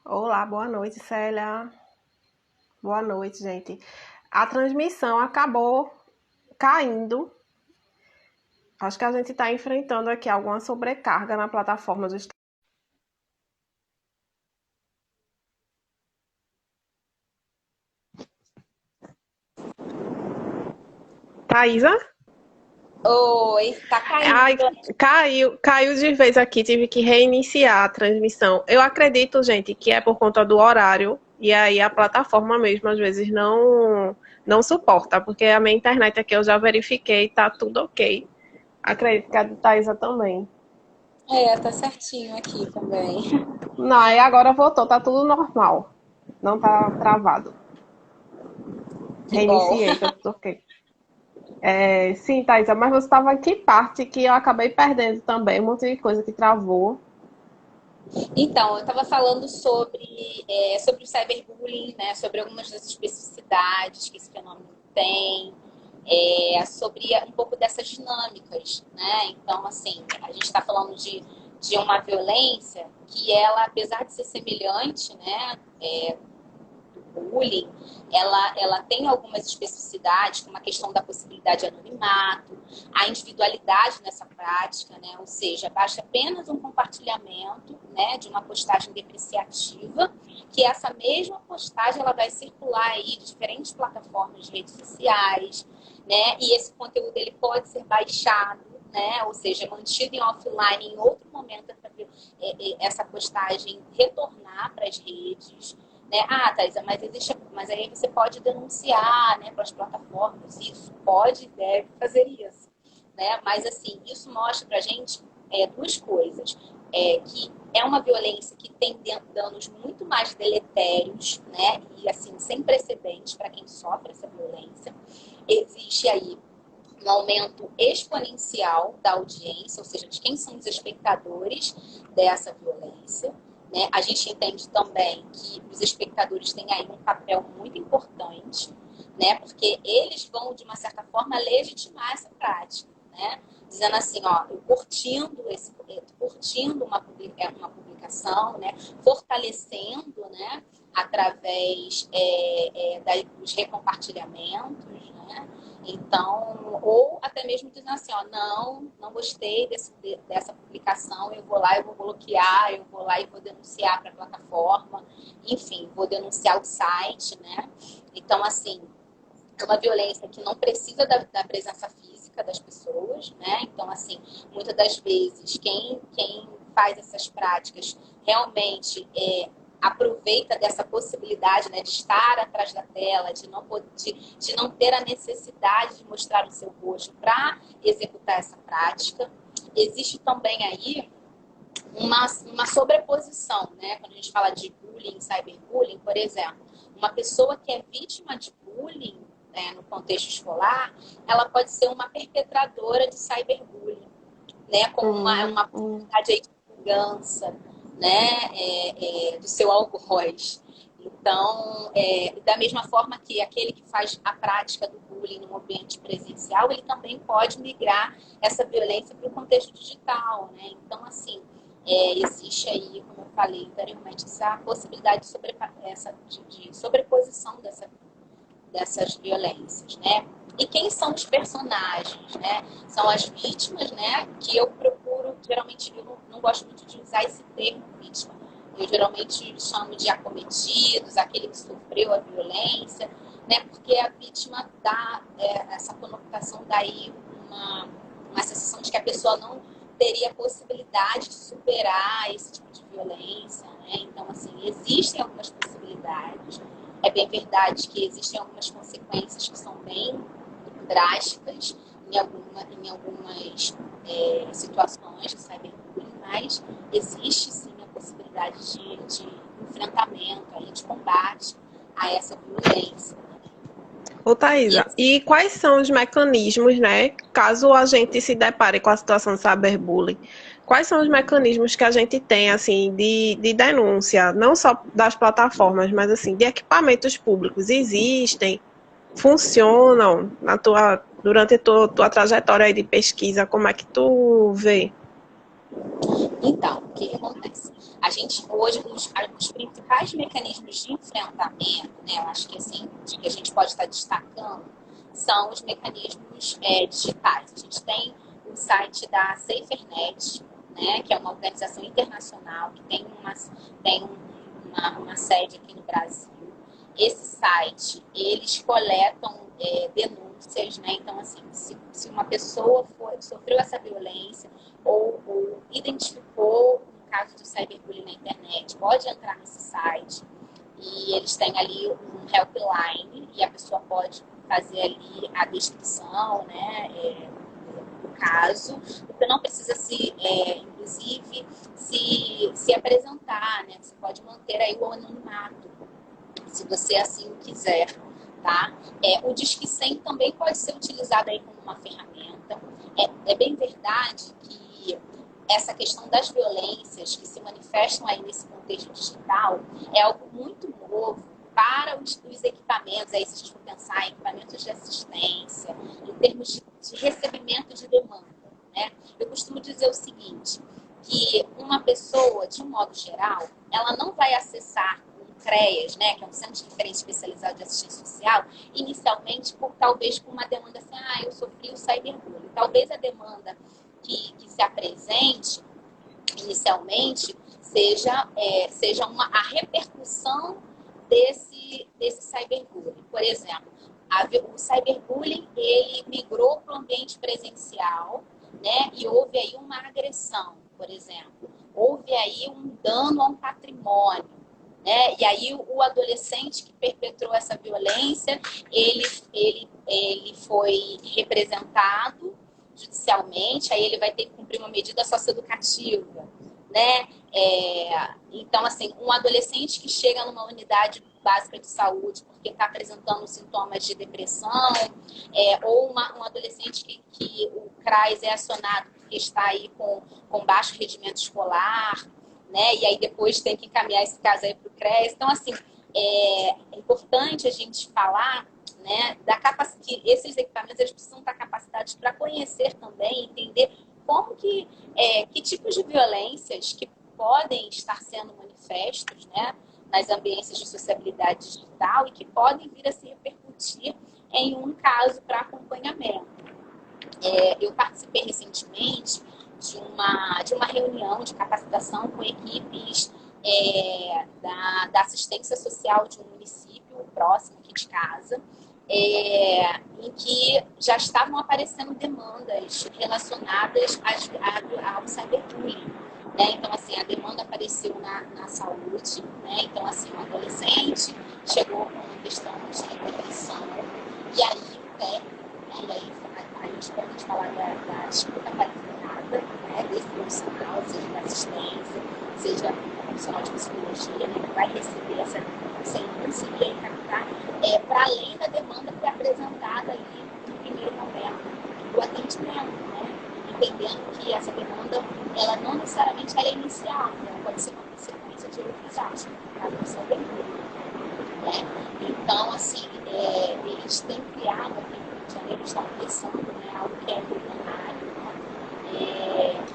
Olá, boa noite, Célia. Boa noite, gente. A transmissão acabou caindo. Acho que a gente está enfrentando aqui alguma sobrecarga na plataforma do Thaisa? Oi, tá caindo. Ai, caiu de vez aqui, tive que reiniciar a transmissão. Eu acredito, gente, que é por conta do horário, e aí a plataforma mesmo às vezes não suporta, porque a minha internet aqui eu já verifiquei, tá tudo ok. Acredito que a de Thaisa também. Tá certinho aqui também. Não, e agora voltou, tá tudo normal. Não tá travado. Que bom. Reiniciei, tá tudo ok. Sim, Thaisa, mas você estava em que parte que eu acabei perdendo também? Um monte de coisa que travou. Então, eu estava falando sobre o cyberbullying, né? Sobre algumas das especificidades que esse fenômeno tem, sobre um pouco dessas dinâmicas, né? Então, assim, a gente está falando de uma violência que ela, apesar de ser semelhante, né? Bullying, ela tem algumas especificidades, como a questão da possibilidade de anonimato, a individualidade nessa prática, né? Ou seja, basta apenas um compartilhamento, né, de uma postagem depreciativa, que essa mesma postagem ela vai circular aí de diferentes plataformas de redes sociais, né? E esse conteúdo ele pode ser baixado, né? Ou seja, mantido em offline em outro momento essa postagem retornar para as redes, né? Ah, Thaisa, mas aí você pode denunciar, né, para as plataformas. Isso pode e deve fazer isso, né? Mas assim, isso mostra para a gente duas coisas. Que é uma violência que tem danos muito mais deletérios, né? E assim, sem precedentes para quem sofre essa violência. Existe aí um aumento exponencial da audiência, ou seja, de quem são os espectadores dessa violência. Né? A gente entende também que os espectadores têm aí um papel muito importante, né? Porque eles vão, de uma certa forma, legitimar essa prática. Né? Dizendo assim, ó, eu curtindo uma publicação, né? Fortalecendo, né? Através dos recompartilhamentos, né? Então, ou até mesmo dizendo assim, ó, não gostei dessa publicação, eu vou lá, eu vou bloquear, eu vou lá e vou denunciar para a plataforma, enfim, vou denunciar o site, né? Então, assim, é uma violência que não precisa da presença física das pessoas, né? Então, assim, muitas das vezes, quem faz essas práticas realmente aproveita dessa possibilidade, né, de estar atrás da tela, de não ter a necessidade de mostrar o seu rosto para executar essa prática. Existe também aí uma sobreposição, né? Quando a gente fala de bullying, cyberbullying, por exemplo, uma pessoa que é vítima de bullying, né, no contexto escolar, ela pode ser uma perpetradora de cyberbullying, né? Como uma Hum. possibilidade aí de vingança, né? Do seu algoz. Então, da mesma forma que aquele que faz a prática do bullying no ambiente presencial, ele também pode migrar essa violência para o contexto digital, né? Então, assim, existe aí, como eu falei anteriormente, essa possibilidade de sobreposição dessas violências, né? E quem são os personagens, né? São as vítimas, né? Que eu procuro, geralmente, eu não gosto muito de usar esse termo vítima. Eu geralmente chamo de acometidos, aquele que sofreu a violência, né? Porque a vítima dá essa conotação daí uma sensação de que a pessoa não teria possibilidade de superar esse tipo de violência, né? Então, assim, existem algumas possibilidades. É bem verdade que existem algumas consequências que são bem drásticas em algumas situações de cyberbullying, mas existe sim a possibilidade de enfrentamento, aí, de combate a essa violência. Ô, E, Thaisa, e quais são os mecanismos, né? Caso a gente se depare com a situação de cyberbullying, quais são os mecanismos que a gente tem, assim, de denúncia, não só das plataformas, mas, assim, de equipamentos públicos? Existem? Funcionam durante a tua trajetória aí de pesquisa? Como é que tu vê? então, o que acontece? A gente, hoje, os principais mecanismos de enfrentamento, né, eu acho que assim, de que a gente pode estar destacando, são os mecanismos digitais. A gente tem o site da SaferNet, né, que é uma organização internacional que tem uma sede aqui no Brasil. Esse site, eles coletam denúncias, né? Então, assim, se uma pessoa sofreu essa violência ou identificou um caso de cyberbullying na internet, pode entrar nesse site e eles têm ali um helpline e a pessoa pode fazer ali a descrição, né, do caso. Você não precisa inclusive, se apresentar, né? Você pode manter aí o anonimato, se você assim quiser, tá? O Disque 100 também pode ser utilizado aí como uma ferramenta. É bem verdade que essa questão das violências que se manifestam aí nesse contexto digital é algo muito novo para os equipamentos, aí se a gente for pensar em equipamentos de assistência, em termos de recebimento de demanda, né? Eu costumo dizer o seguinte, que uma pessoa, de um modo geral, ela não vai acessar CREAS, né, que é um Centro de Referência Especializado de Assistência Social, inicialmente, talvez por uma demanda assim, eu sofri o cyberbullying. Talvez a demanda que se apresente inicialmente seja a repercussão desse cyberbullying. Por exemplo, o cyberbullying, ele migrou para o ambiente presencial, né, e houve aí uma agressão, por exemplo. Houve aí um dano a um patrimônio. E aí o adolescente que perpetrou essa violência, ele foi representado judicialmente, aí ele vai ter que cumprir uma medida socioeducativa, né? Então, assim, um adolescente que chega numa unidade básica de saúde porque está apresentando sintomas de depressão, ou um adolescente que o CRAS é acionado porque está aí com baixo rendimento escolar, né? E aí depois tem que encaminhar esse caso aí para o CRES. Então, assim, é importante a gente falar, né, que esses equipamentos eles precisam estar capacitados para conhecer também, entender como que tipos de violências que podem estar sendo manifestos, né, nas ambiências de sociabilidade digital e que podem vir a se repercutir em um caso para acompanhamento. Eu participei recentemente de uma reunião de capacitação com equipes da assistência social de um município próximo aqui de casa, em que já estavam aparecendo demandas relacionadas ao cyberbullying. Né? Então, assim, a demanda apareceu na saúde, né? Então, assim, um adolescente chegou com uma questão de depressão, e aí o técnico, né? E aí quando a gente fala da escuta qualificada, né? Desse profissional, seja da assistência, seja profissional de psicologia, né? Que vai receber essa denúncia e encaminhar para além da demanda que é apresentada ali no primeiro momento do atendimento, né? Entendendo que essa demanda, ela não necessariamente é inicial, ela pode ser uma consequência de outros atos, no caso do cyberbullying, né? Então, assim, eles têm criado aqui no Rio de Janeiro, estão pensando, né, algo que é milionário, né?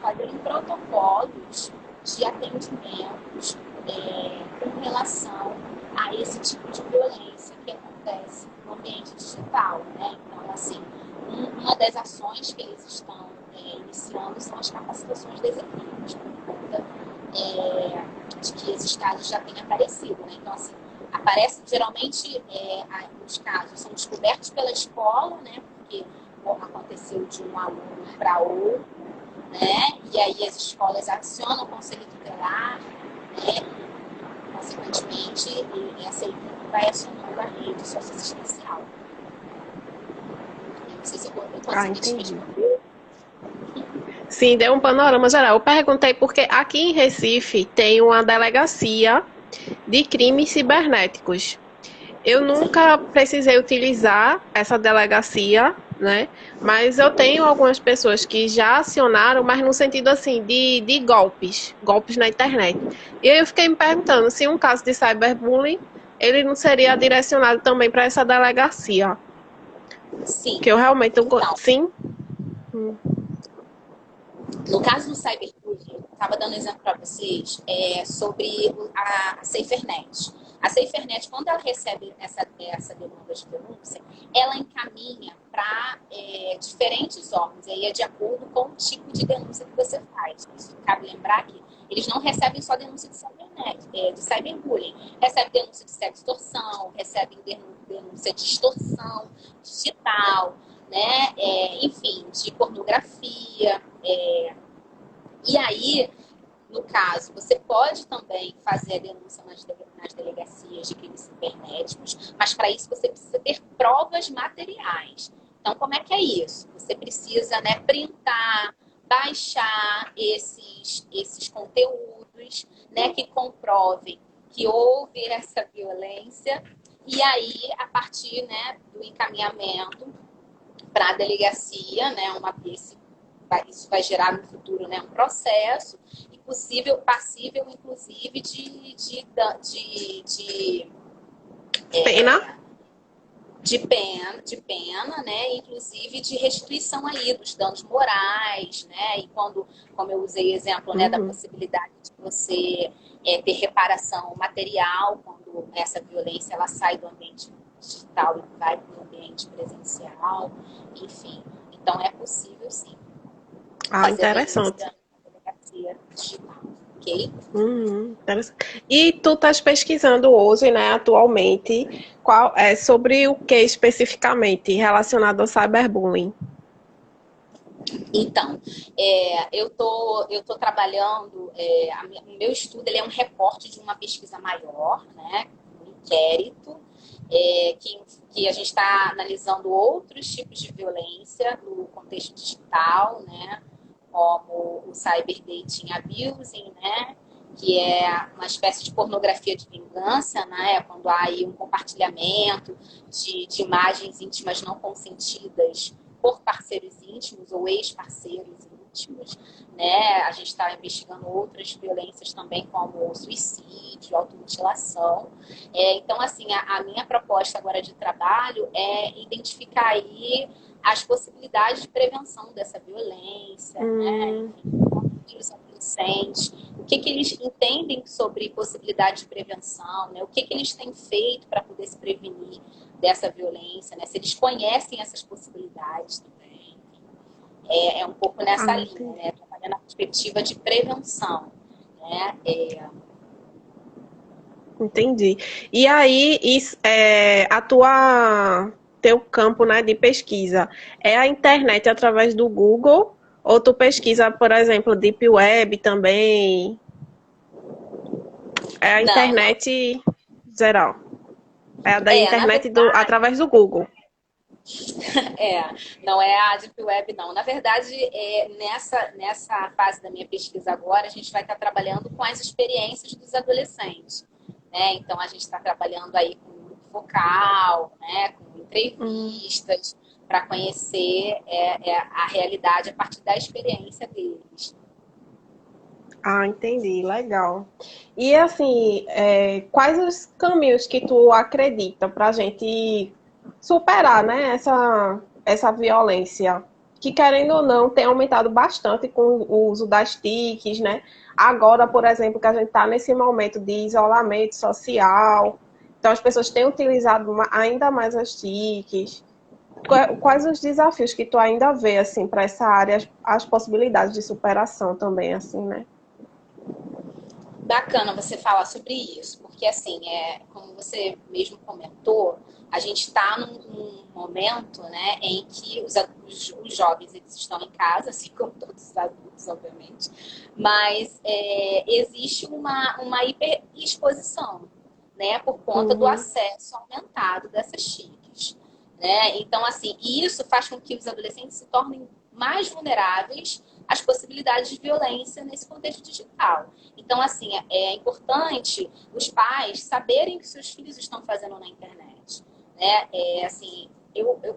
Fazerem protocolos de atendimentos com relação a esse tipo de violência que acontece no ambiente digital, né? Então, assim, uma das ações que eles estão iniciando são as capacitações das equipes, por conta de que esses casos já têm aparecido, né? Então, assim, aparece geralmente os casos são descobertos pela escola, né? Porque aconteceu de um aluno para outro, né? E aí as escolas acionam o conselho tutelar, né? E, consequentemente, essa equipe vai acionando a rede socioassistencial. Não sei se eu consegui responder. Sim, deu um panorama geral. Eu perguntei porque aqui em Recife tem uma delegacia de crimes cibernéticos. Eu nunca precisei utilizar essa delegacia, né? Mas eu tenho algumas pessoas que já acionaram, mas no sentido assim de golpes na internet. E aí eu fiquei me perguntando se um caso de cyberbullying, ele não seria direcionado também para essa delegacia. Sim. Que eu realmente não... Então, Sim? No caso do cyberbullying, eu estava dando exemplo para vocês sobre a SaferNet. A SaferNet, quando ela recebe essa demanda de denúncia, ela encaminha para diferentes órgãos, e aí é de acordo com o tipo de denúncia que você faz. Isso cabe lembrar que eles não recebem só denúncia de de cyberbullying. Recebem denúncia de sextorção, recebem denúncia de extorsão digital, né? Enfim, de pornografia. E aí, no caso, você pode também fazer a denúncia nas delegacias de crimes cibernéticos, mas para isso você precisa ter provas materiais. Então, como é que é isso? Você precisa, né, printar, baixar esses conteúdos, né, que comprovem que houve essa violência, e aí, a partir, né, do encaminhamento para a delegacia, né, isso vai gerar no futuro, né, um processo e passível inclusive Pena? de pena, né, inclusive de restituição aí dos danos morais, né, e quando, como eu usei exemplo, né, da Uhum. possibilidade de você ter reparação material quando essa violência ela sai do ambiente digital e vai para o ambiente presencial, enfim. Então é possível sim Ah, fazer a interessante. denúncia na delegacia digital, ok? Interessante. E tu estás pesquisando hoje, né, atualmente, sobre o que especificamente relacionado ao cyberbullying? Então, eu tô trabalhando, o meu estudo ele é um recorte de uma pesquisa maior, né, um inquérito, que a gente está analisando outros tipos de violência no contexto digital, né, como o cyberdating abusing, né, que é uma espécie de pornografia de vingança, né, quando há aí um compartilhamento de imagens íntimas não consentidas por parceiros íntimos ou ex-parceiros íntimos, né? A gente está investigando outras violências também, como suicídio, automutilação. Então, assim, a minha proposta agora de trabalho é identificar aí as possibilidades de prevenção dessa violência, né? Hum, Enfim, os adolescentes, o que eles entendem sobre possibilidade de prevenção, né? O que eles têm feito para poder se prevenir dessa violência, né? Se eles conhecem essas possibilidades também. Um pouco nessa linha, entendi. né? Trabalhando na perspectiva de prevenção, né? Entendi. E aí, teu campo, né, de pesquisa é a internet através do Google? Ou tu pesquisa, por exemplo, Deep Web também? É a Não, não. internet geral. É a da Na internet verdade, através do Google. é, não é a Deep Web, não. Na verdade, nessa fase da minha pesquisa agora, a gente vai estar trabalhando com as experiências dos adolescentes, né? Então, a gente está trabalhando aí com grupo focal, né? Com Hum. entrevistas, para conhecer a realidade a partir da experiência deles. Ah, entendi, legal. E assim, quais os caminhos que tu acredita para a gente superar, né, essa violência, que querendo ou não tem aumentado bastante com o uso das TICs, né? Agora, por exemplo, que a gente está nesse momento de isolamento social, então as pessoas têm utilizado ainda mais as TICs. Quais os desafios que tu ainda vê assim para essa área, as possibilidades de superação também, assim, né? Bacana você falar sobre isso, porque assim, como você mesmo comentou, a gente está num momento, né, em que os jovens eles estão em casa, assim como todos os adultos, obviamente, mas existe uma hiperexposição, né, por conta do Uhum. acesso aumentado dessas chiques, né? Então, assim, isso faz com que os adolescentes se tornem mais vulneráveis às possibilidades de violência nesse contexto digital. Então, assim, é importante os pais saberem o que seus filhos estão fazendo na internet, né? Assim,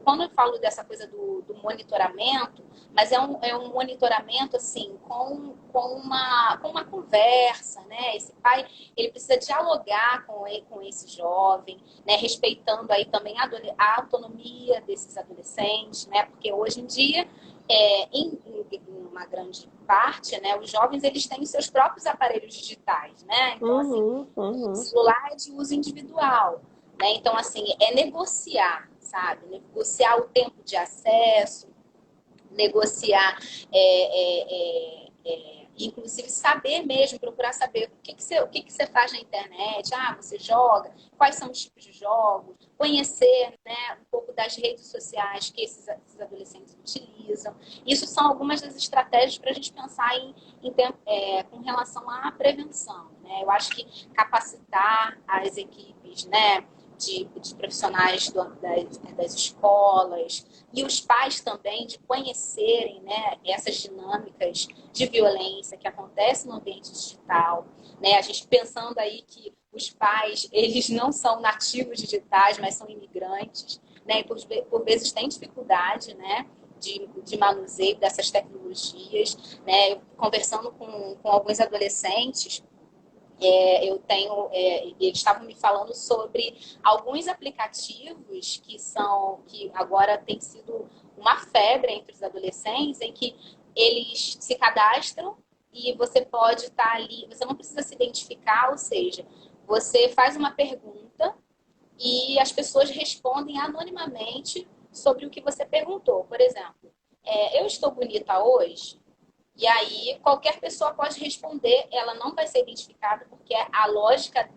quando eu falo dessa coisa do monitoramento, mas é um monitoramento, assim, com uma conversa, né? Esse pai, ele precisa dialogar com esse jovem, né? Respeitando aí também a autonomia desses adolescentes, né? Porque hoje em dia Em uma grande parte, né, os jovens eles têm os seus próprios aparelhos digitais, né? Então, assim, o celular é de uso individual, né? Então, assim, é negociar, sabe? Negociar o tempo de acesso, negociar, inclusive saber mesmo, procurar saber o que você faz na internet, você joga, quais são os tipos de jogos, conhecer, né, um pouco das redes sociais que esses adolescentes utilizam. Isso são algumas das estratégias para a gente pensar com relação à prevenção, né? Eu acho que capacitar as equipes, né, de profissionais das escolas e os pais também de conhecerem, né, essas dinâmicas de violência que acontecem no ambiente digital, né? A gente pensando aí que os pais, eles não são nativos digitais, mas são imigrantes, né? E por vezes têm dificuldade, né, de manuseio dessas tecnologias, né? Eu, conversando com alguns adolescentes, eles estavam me falando sobre alguns aplicativos que agora tem sido uma febre entre os adolescentes, em que eles se cadastram e você pode estar ali, você não precisa se identificar, ou seja, você faz uma pergunta e as pessoas respondem anonimamente sobre o que você perguntou. Por exemplo, eu estou bonita hoje? E aí, qualquer pessoa pode responder, ela não vai ser identificada, porque a lógica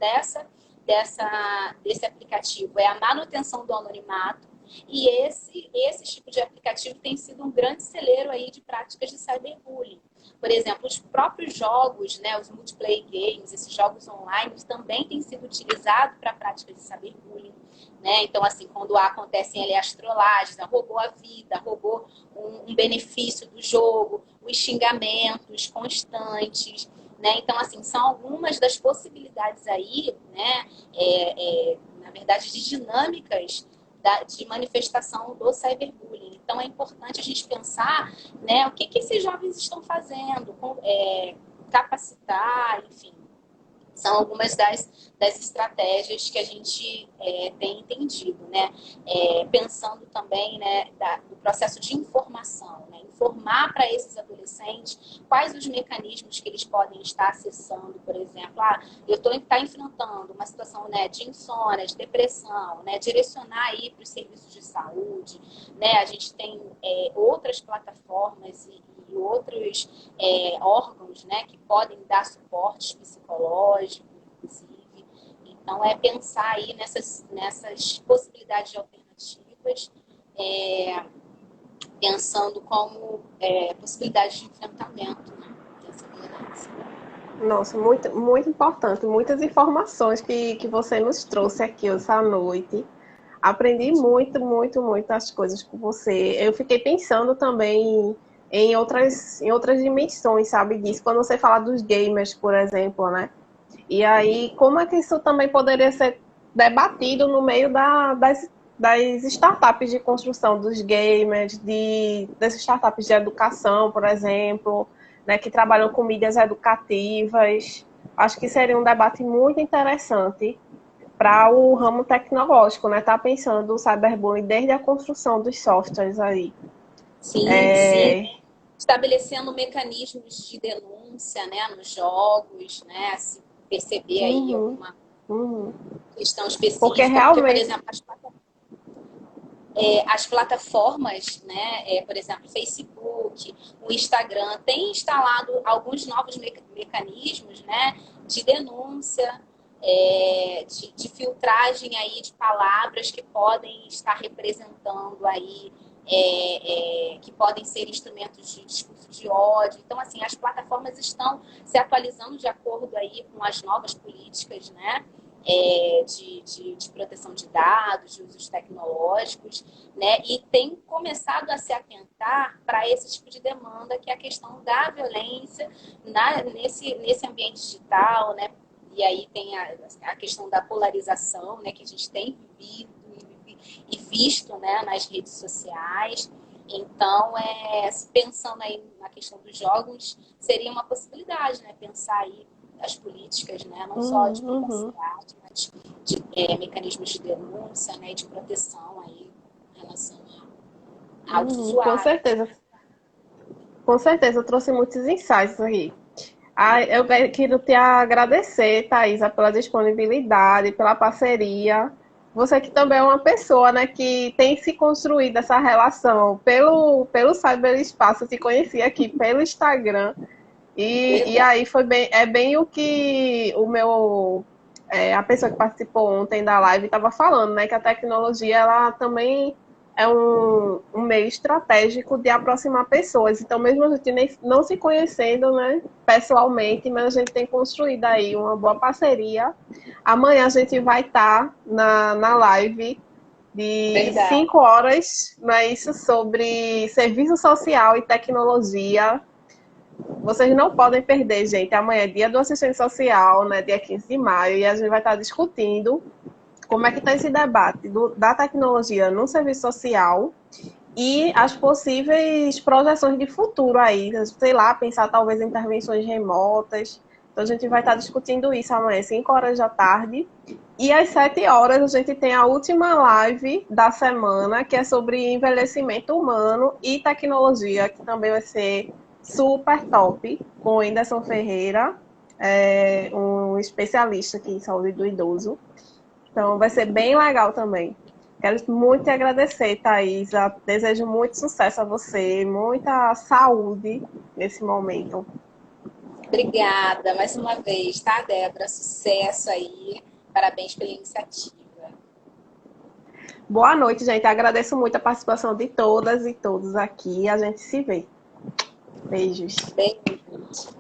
desse aplicativo é a manutenção do anonimato. E esse tipo de aplicativo tem sido um grande celeiro aí de práticas de cyberbullying. Por exemplo, os próprios jogos, né, os multiplayer games, esses jogos online, também têm sido utilizados para práticas de cyberbullying. Né? Então, assim, quando acontecem ali as trollagens, roubou a vida, roubou um benefício do jogo, os xingamentos constantes, né? Então, assim, são algumas das possibilidades aí, né? Na verdade, de dinâmicas de manifestação do cyberbullying. Então, é importante a gente pensar, né, o que esses jovens estão fazendo, capacitar, enfim. São algumas das estratégias que a gente tem entendido, né? Pensando também, né, do processo de informação, né? Informar para esses adolescentes quais os mecanismos que eles podem estar acessando, por exemplo, eu estou enfrentando uma situação, né, de insônia, de depressão, né? Direcionar aí para os serviços de saúde, né? A gente tem outras plataformas e outros órgãos, né, que podem dar suporte psicológico, inclusive. Então, pensar aí nessas possibilidades de alternativas, pensando como possibilidade de enfrentamento, né, dessa violência. Nossa, muito, muito importante. Muitas informações que você nos trouxe aqui essa noite. Aprendi muito, muito, muito as coisas com você. Eu fiquei pensando também em outras dimensões, sabe, disso. Quando você fala dos gamers, por exemplo, né? E aí, como é que isso também poderia ser debatido no meio das startups de construção dos gamers, dessas startups de educação, por exemplo, né, que trabalham com mídias educativas. Acho que seria um debate muito interessante para o ramo tecnológico, né? Tá pensando o cyberbullying desde a construção dos softwares aí. Sim, sim. Estabelecendo mecanismos de denúncia, né, nos jogos, né, se perceber aí alguma questão específica. Porque realmente... por exemplo, as plataformas, né, por exemplo, Facebook, o Instagram, têm instalado alguns novos mecanismos, né, de denúncia, de filtragem aí de palavras que podem estar representando aí, que podem ser instrumentos de discurso de ódio. Então, assim, as plataformas estão se atualizando de acordo aí com as novas políticas, né, de proteção de dados, de usos tecnológicos, né, e tem começado a se atentar para esse tipo de demanda, que é a questão da violência nesse ambiente digital, né, e aí tem a questão da polarização, né, que a gente tem vivido e visto, né, nas redes sociais. Então, pensando aí na questão dos jogos, seria uma possibilidade, né, pensar aí as políticas, né, não só de privacidade, mas de mecanismos de denúncia, né, de proteção aí em relação aos usuários. Com certeza. Com certeza, eu trouxe muitos insights aí. Ah, eu quero te agradecer, Thaisa, pela disponibilidade, pela parceria. Você que também é uma pessoa, né, que tem se construído essa relação pelo cyberespaço. Eu te conheci aqui pelo Instagram. E Verdade. aí foi bem, é bem o que a pessoa que participou ontem da live estava falando, né? Que a tecnologia ela também é um meio estratégico de aproximar pessoas. Então, mesmo a gente não se conhecendo, né, pessoalmente, mas a gente tem construído aí uma boa parceria. Amanhã a gente vai estar na live de Verdade. 5 horas, não é isso? Sobre serviço social e tecnologia. Vocês não podem perder, gente. Amanhã é dia do assistente social, né? Dia 15 de maio, e a gente vai estar discutindo como é que está esse debate da tecnologia no serviço social e as possíveis projeções de futuro aí. Sei lá, pensar talvez em intervenções remotas. Então a gente vai estar discutindo isso amanhã, 5 horas da tarde. E às 7 horas a gente tem a última live da semana, que é sobre envelhecimento humano e tecnologia, que também vai ser super top, com o Whindersson Ferreira, um especialista aqui em saúde do idoso. Então vai ser bem legal também. Quero muito te agradecer, Thaisa. Desejo muito sucesso a você, muita saúde nesse momento. Obrigada mais uma vez, tá, Débora? Sucesso aí. Parabéns pela iniciativa. Boa noite, gente. Agradeço muito a participação de todas e todos aqui. A gente se vê. Beijos. Beijo.